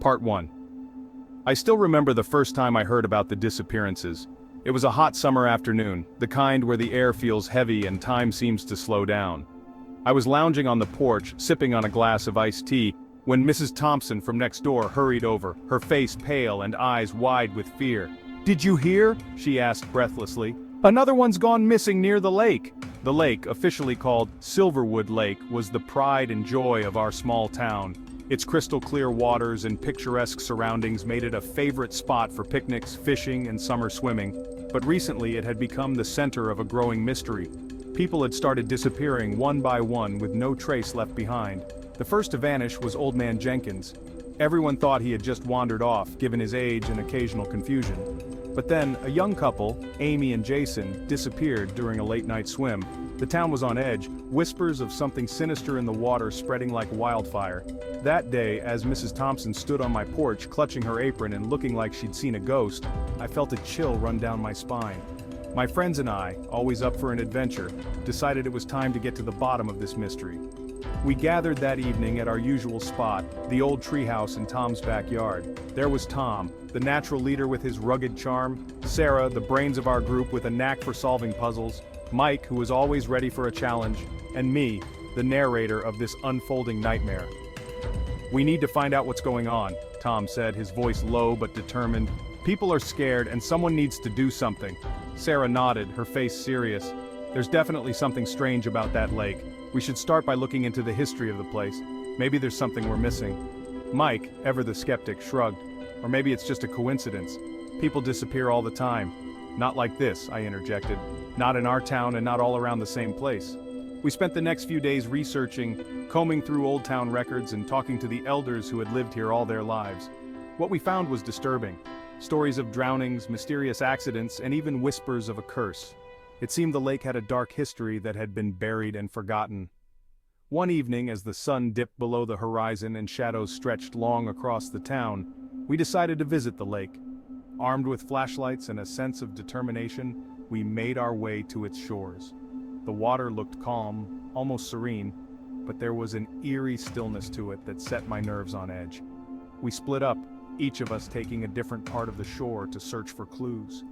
Part 1. I still remember the first time I heard about the disappearances. It was a hot summer afternoon, the kind where the air feels heavy and time seems to slow down. I was lounging on the porch, sipping on a glass of iced tea, when Mrs. Thompson from next door hurried over, her face pale and eyes wide with fear. "Did you hear?" she asked breathlessly. "Another one's gone missing near the lake." The lake, officially called Silverwood Lake, was the pride and joy of our small town. Its crystal-clear waters and picturesque surroundings made it a favorite spot for picnics, fishing, and summer swimming. But recently it had become the center of a growing mystery. People had started disappearing one by one with no trace left behind. The first to vanish was Old Man Jenkins. Everyone thought he had just wandered off, given his age and occasional confusion. But then, a young couple, Amy and Jason, disappeared during a late-night swim. The town was on edge, whispers of something sinister in the water spreading like wildfire. That day, as Mrs. Thompson stood on my porch clutching her apron and looking like she'd seen a ghost, I felt a chill run down my spine. My friends and I, always up for an adventure, decided it was time to get to the bottom of this mystery. We gathered that evening at our usual spot, the old treehouse in Tom's backyard. There was Tom, the natural leader with his rugged charm, Sarah, the brains of our group with a knack for solving puzzles, Mike, who was always ready for a challenge, and me, the narrator of this unfolding nightmare. "We need to find out what's going on," Tom said, his voice low but determined. "People are scared and someone needs to do something." Sarah nodded, her face serious. "There's definitely something strange about that lake. We should start by looking into the history of the place. Maybe there's something we're missing." Mike, ever the skeptic, shrugged. "Or maybe it's just a coincidence. People disappear all the time." "Not like this," I interjected. "Not in our town and not all around the same place." We spent the next few days researching, combing through old town records and talking to the elders who had lived here all their lives. What we found was disturbing. Stories of drownings, mysterious accidents, and even whispers of a curse. It seemed the lake had a dark history that had been buried and forgotten. One evening, as the sun dipped below the horizon and shadows stretched long across the town, we decided to visit the lake. Armed with flashlights and a sense of determination, we made our way to its shores. The water looked calm, almost serene, but there was an eerie stillness to it that set my nerves on edge. We split up, each of us taking a different part of the shore to search for clues.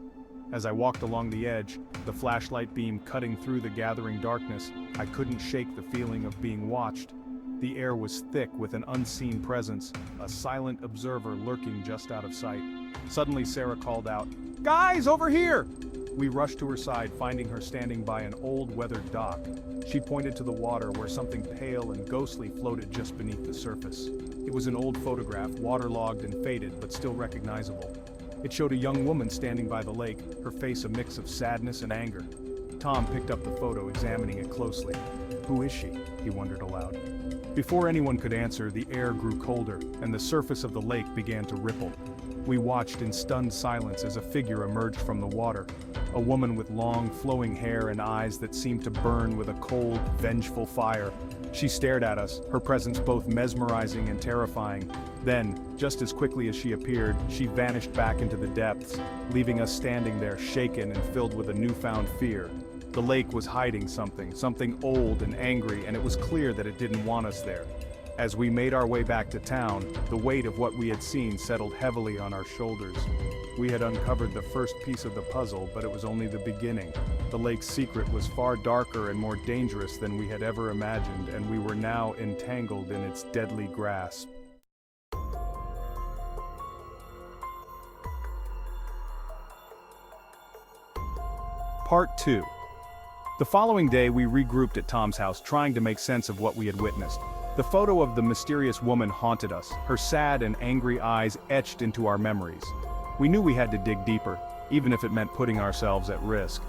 As I walked along the edge, the flashlight beam cutting through the gathering darkness, I couldn't shake the feeling of being watched. The air was thick with an unseen presence, a silent observer lurking just out of sight. Suddenly Sarah called out, "Guys, over here!" We rushed to her side, finding her standing by an old weathered dock. She pointed to the water where something pale and ghostly floated just beneath the surface. It was an old photograph, waterlogged and faded, but still recognizable. It showed a young woman standing by the lake, her face a mix of sadness and anger. Tom picked up the photo, examining it closely. "Who is she?" he wondered aloud. Before anyone could answer, the air grew colder, and the surface of the lake began to ripple. We watched in stunned silence as a figure emerged from the water. A woman with long, flowing hair and eyes that seemed to burn with a cold, vengeful fire. She stared at us, her presence both mesmerizing and terrifying. Then, just as quickly as she appeared, she vanished back into the depths, leaving us standing there shaken and filled with a newfound fear. The lake was hiding something old and angry, and it was clear that it didn't want us there. As we made our way back to town, the weight of what we had seen settled heavily on our shoulders. We had uncovered the first piece of the puzzle, but it was only the beginning. The lake's secret was far darker and more dangerous than we had ever imagined, and we were now entangled in its deadly grasp. Part 2. The following day we regrouped at Tom's house, trying to make sense of what we had witnessed. The photo of the mysterious woman haunted us, her sad and angry eyes etched into our memories. We knew we had to dig deeper, even if it meant putting ourselves at risk.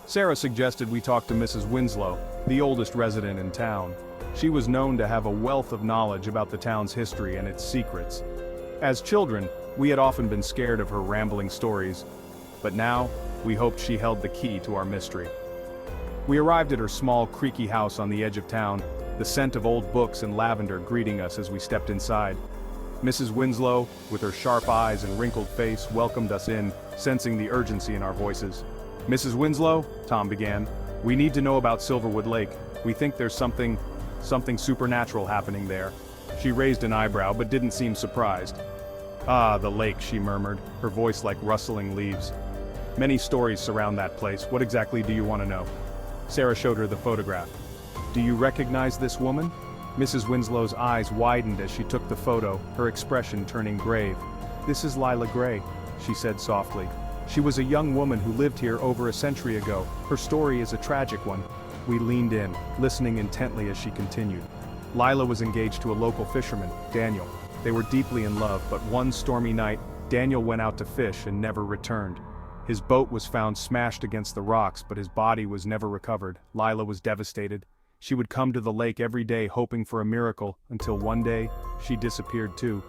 Sarah suggested we talk to Mrs. Winslow, the oldest resident in town. She was known to have a wealth of knowledge about the town's history and its secrets. As children, we had often been scared of her rambling stories, but now, we hoped she held the key to our mystery. We arrived at her small, creaky house on the edge of town, the scent of old books and lavender greeting us as we stepped inside. Mrs. Winslow, with her sharp eyes and wrinkled face, welcomed us in, sensing the urgency in our voices. "Mrs. Winslow," Tom began, "we need to know about Silverwood Lake. We think there's something supernatural happening there." She raised an eyebrow but didn't seem surprised. Ah, the lake, she murmured, her voice like rustling leaves. Many stories surround that place. What exactly do you want to know? Sarah showed her the photograph. Do you recognize this woman? Mrs. Winslow's eyes widened as she took the photo, her expression turning grave. This is Lila Gray, she said softly. She was a young woman who lived here over a century ago. Her story is a tragic one. We leaned in, listening intently as she continued. Lila was engaged to a local fisherman, Daniel. They were deeply in love, but one stormy night, Daniel went out to fish and never returned. His boat was found smashed against the rocks, but his body was never recovered. Lila was devastated. She would come to the lake every day hoping for a miracle, until one day, she disappeared too.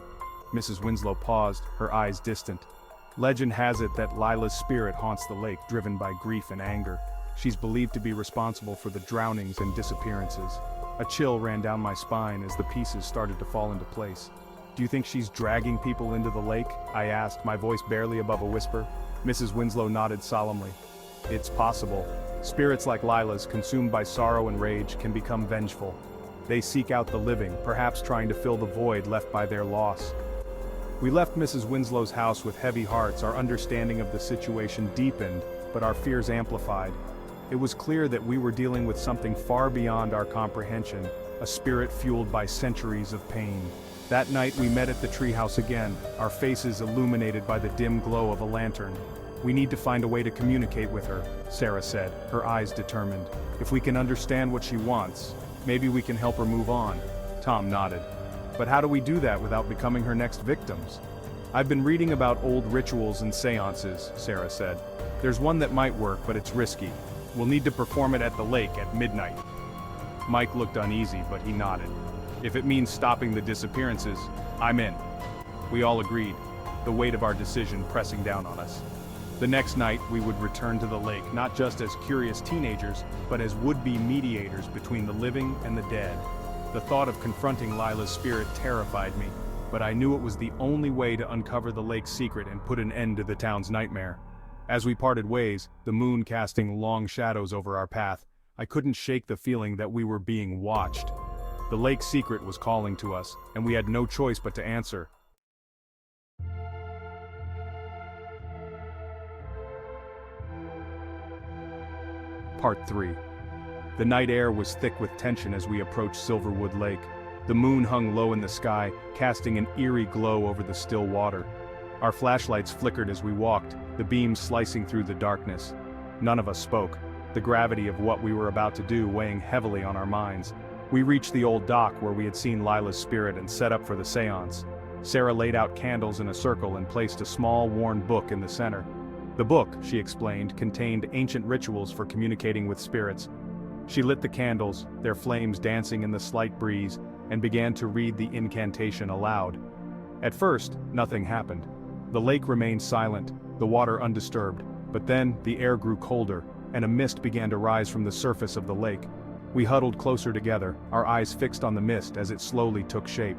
Mrs. Winslow paused, her eyes distant. Legend has it that Lila's spirit haunts the lake, driven by grief and anger. She's believed to be responsible for the drownings and disappearances. A chill ran down my spine as the pieces started to fall into place. Do you think she's dragging people into the lake? I asked, my voice barely above a whisper. Mrs. Winslow nodded solemnly. It's possible. Spirits like Lila's, consumed by sorrow and rage, can become vengeful. They seek out the living, perhaps trying to fill the void left by their loss. We left Mrs. Winslow's house with heavy hearts. Our understanding of the situation deepened, but our fears amplified. It was clear that we were dealing with something far beyond our comprehension, a spirit fueled by centuries of pain. That night we met at the treehouse again, our faces illuminated by the dim glow of a lantern. We need to find a way to communicate with her, Sarah said, her eyes determined. If we can understand what she wants, maybe we can help her move on. Tom nodded. But how do we do that without becoming her next victims? I've been reading about old rituals and seances, Sarah said. There's one that might work, but it's risky. We'll need to perform it at the lake at midnight. Mike looked uneasy, but he nodded. If it means stopping the disappearances, I'm in. We all agreed, the weight of our decision pressing down on us. The next night, we would return to the lake, not just as curious teenagers, but as would-be mediators between the living and the dead. The thought of confronting Lila's spirit terrified me, but I knew it was the only way to uncover the lake's secret and put an end to the town's nightmare. As we parted ways, the moon casting long shadows over our path, I couldn't shake the feeling that we were being watched. The lake's secret was calling to us, and we had no choice but to answer. Part 3. The night air was thick with tension as we approached Silverwood Lake. The moon hung low in the sky, casting an eerie glow over the still water. Our flashlights flickered as we walked, the beams slicing through the darkness. None of us spoke, the gravity of what we were about to do weighing heavily on our minds. We reached the old dock where we had seen Lila's spirit and set up for the seance. Sarah laid out candles in a circle and placed a small, worn book in the center. The book, she explained, contained ancient rituals for communicating with spirits. She lit the candles, their flames dancing in the slight breeze, and began to read the incantation aloud. At first, nothing happened. The lake remained silent, the water undisturbed, but then the air grew colder, and a mist began to rise from the surface of the lake. We huddled closer together, our eyes fixed on the mist as it slowly took shape.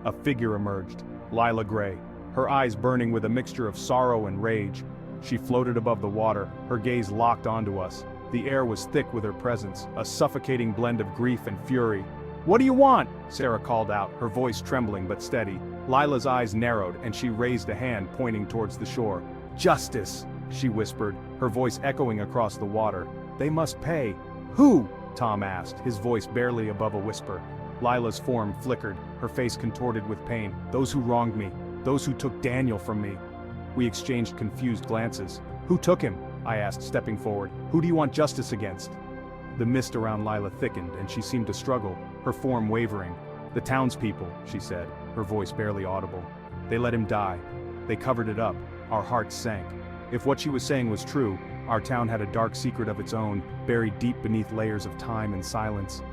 A figure emerged, Lila Gray, her eyes burning with a mixture of sorrow and rage. She floated above the water, her gaze locked onto us. The air was thick with her presence, a suffocating blend of grief and fury. "What do you want?" Sarah called out, her voice trembling but steady. Lila's eyes narrowed, and she raised a hand pointing towards the shore. "Justice," she whispered, her voice echoing across the water. "They must pay." "Who?" Tom asked, his voice barely above a whisper. Lila's form flickered, her face contorted with pain. "Those who wronged me. Those who took Daniel from me." We exchanged confused glances. "Who took him?" I asked, stepping forward. "Who do you want justice against?" The mist around Lila thickened, and she seemed to struggle, her form wavering. "The townspeople," she said, her voice barely audible. "They let him die. They covered it up." Our hearts sank. If what she was saying was true, our town had a dark secret of its own, buried deep beneath layers of time and silence.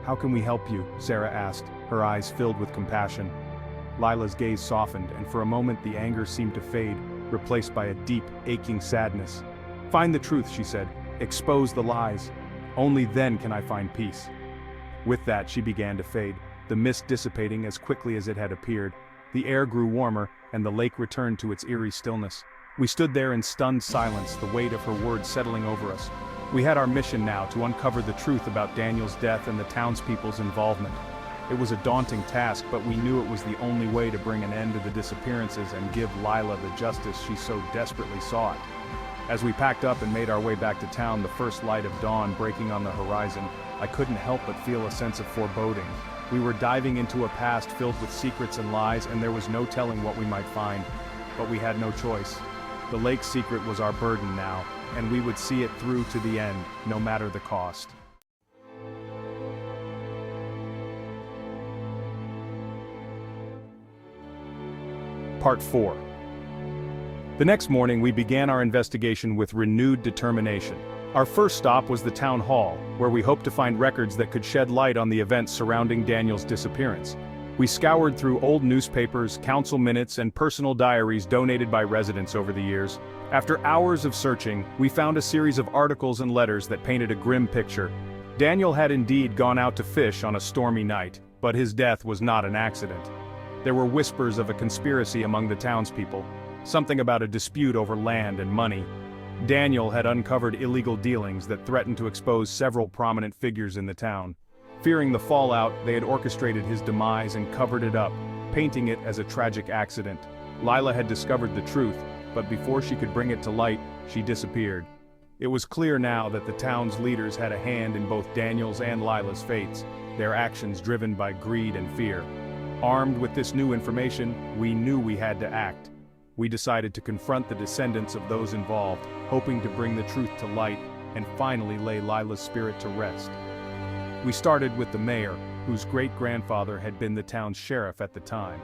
"How can we help you?" Sarah asked, her eyes filled with compassion. Lila's gaze softened, and for a moment the anger seemed to fade, replaced by a deep, aching sadness. "Find the truth," she said. "Expose the lies. Only then can I find peace." With that, she began to fade, the mist dissipating as quickly as it had appeared. The air grew warmer, and the lake returned to its eerie stillness. We stood there in stunned silence, the weight of her words settling over us. We had our mission now, to uncover the truth about Daniel's death and the townspeople's involvement. It was a daunting task, but we knew it was the only way to bring an end to the disappearances and give Lila the justice she so desperately sought. As we packed up and made our way back to town, the first light of dawn breaking on the horizon, I couldn't help but feel a sense of foreboding. We were diving into a past filled with secrets and lies, and there was no telling what we might find. But we had no choice. The lake's secret was our burden now, and we would see it through to the end, no matter the cost. Part 4. The next morning we began our investigation with renewed determination. Our first stop was the town hall, where we hoped to find records that could shed light on the events surrounding Daniel's disappearance. We scoured through old newspapers, council minutes, and personal diaries donated by residents over the years. After hours of searching, we found a series of articles and letters that painted a grim picture. Daniel had indeed gone out to fish on a stormy night, but his death was not an accident. There were whispers of a conspiracy among the townspeople, something about a dispute over land and money. Daniel had uncovered illegal dealings that threatened to expose several prominent figures in the town. Fearing the fallout, they had orchestrated his demise and covered it up, painting it as a tragic accident. Lila had discovered the truth, but before she could bring it to light, she disappeared. It was clear now that the town's leaders had a hand in both Daniel's and Lila's fates, their actions driven by greed and fear. Armed with this new information, we knew we had to act. We decided to confront the descendants of those involved, hoping to bring the truth to light and finally lay Lila's spirit to rest. We started with the mayor, whose great-grandfather had been the town's sheriff at the time.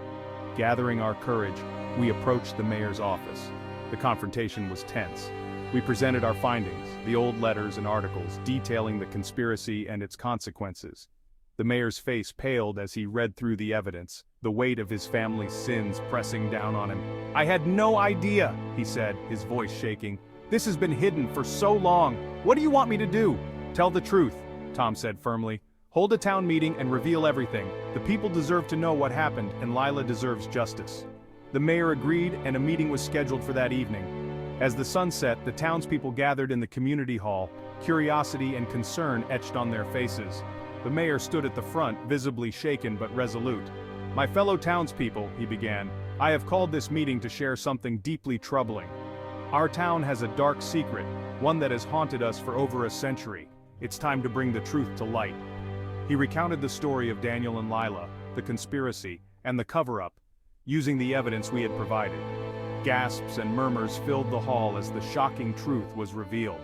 Gathering our courage, we approached the mayor's office. The confrontation was tense. We presented our findings, the old letters and articles detailing the conspiracy and its consequences. The mayor's face paled as he read through the evidence, the weight of his family's sins pressing down on him. "I had no idea," he said, his voice shaking. "This has been hidden for so long. What do you want me to do?" "Tell the truth," Tom said firmly. "Hold a town meeting and reveal everything. The people deserve to know what happened, and Lila deserves justice." The mayor agreed, and a meeting was scheduled for that evening. As the sun set, the townspeople gathered in the community hall, curiosity and concern etched on their faces. The mayor stood at the front, visibly shaken but resolute. "My fellow townspeople," he began, "I have called this meeting to share something deeply troubling. Our town has a dark secret, one that has haunted us for over a century. It's time to bring the truth to light." He recounted the story of Daniel and Lila, the conspiracy, and the cover-up, using the evidence we had provided. Gasps and murmurs filled the hall as the shocking truth was revealed.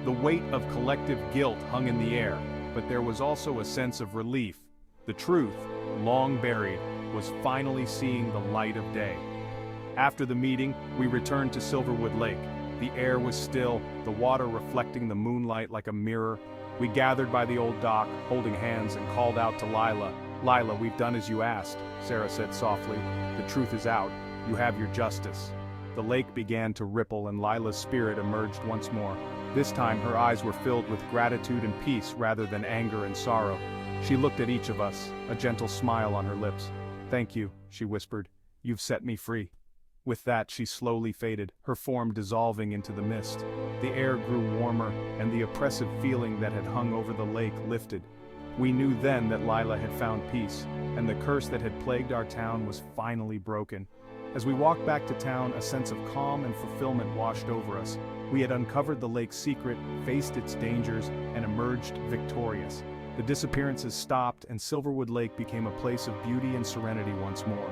The weight of collective guilt hung in the air, but there was also a sense of relief. The truth, long buried, was finally seeing the light of day. After the meeting, we returned to Silverwood Lake. The air was still, the water reflecting the moonlight like a mirror. We gathered by the old dock, holding hands, and called out to Lila. "Lila, we've done as you asked," Sarah said softly. "The truth is out. You have your justice." The lake began to ripple and Lila's spirit emerged once more. This time her eyes were filled with gratitude and peace rather than anger and sorrow. She looked at each of us, a gentle smile on her lips. "Thank you," she whispered. "You've set me free." With that she slowly faded, her form dissolving into the mist. The air grew warmer, and the oppressive feeling that had hung over the lake lifted. We knew then that Lila had found peace, and the curse that had plagued our town was finally broken. As we walked back to town, a sense of calm and fulfillment washed over us. We had uncovered the lake's secret, faced its dangers, and emerged victorious. The disappearances stopped, and Silverwood Lake became a place of beauty and serenity once more.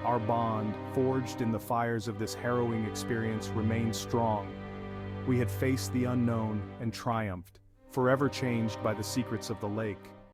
Our bond, forged in the fires of this harrowing experience, remained strong. We had faced the unknown and triumphed, forever changed by the secrets of the lake.